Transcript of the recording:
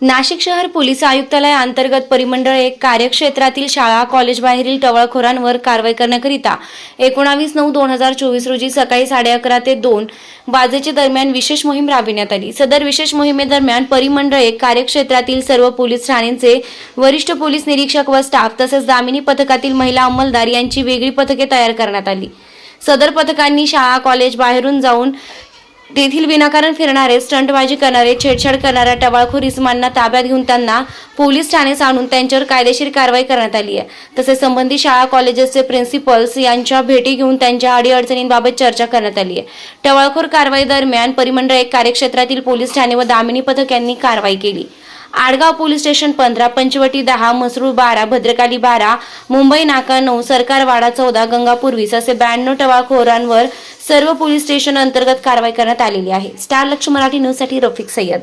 नाशिक शहर पोलीस आयुक्तालय अंतर्गत परिमंडळ 1 कार्यक्षेत्रातील शाळा कॉलेज बाहेरील टवाळखोरांवर कारवाई करण्याकरिता 19/9/2024 रोजी सकाळी 11:30 ते 2 वाजेचे दरम्यान विशेष मोहीम राबविण्यात आली। सदर विशेष मोहिमेदरम्यान परिमंडळ 1 कार्यक्षेत्रातील सर्व पोलीस ठाण्यांचे वरिष्ठ पोलीस निरीक्षक व स्टाफ तसेच दामिनी पथकातील महिला अंमलदार यांची वेगळी पथके तयार करण्यात आली। सदर पथकांनी शाळा कॉलेज बाहेरून जाऊन तेथील विनाकारण फिरणारे, स्टंटबाजी करणारे, छेडछाड करणाऱ्या टवाळखोर इसमांना ताब्यात घेऊन त्यांना पोलीस ठाण्यास आणून त्यांच्यावर कायदेशीर कारवाई करण्यात आली आहे। तसेच संबंधित शाळा कॉलेजेसचे प्रिन्सिपल्स यांच्या भेटी घेऊन त्यांच्या अडीअडचणींबाबत चर्चा करण्यात आली आहे। टवाळखोर कारवाई दरम्यान परिमंडळ 1 कार्यक्षेत्रातील पोलीस ठाणे व दामिनी पथक यांनी कारवाई केली। आडगाव पोलीस स्टेशन 15, पंचवटी 10, मसरूळ 12, भद्रकाली 12, मुंबई नाका 9, सरकारवाडा 14, गंगापूर 20 असे 92 टवाळखोरांवर सर्व पोलीस स्टेशन अंतर्गत कारवाई करण्यात आलेली आहे। स्टार लक्ष मराठी न्यूज साठी रफिक सय्यद।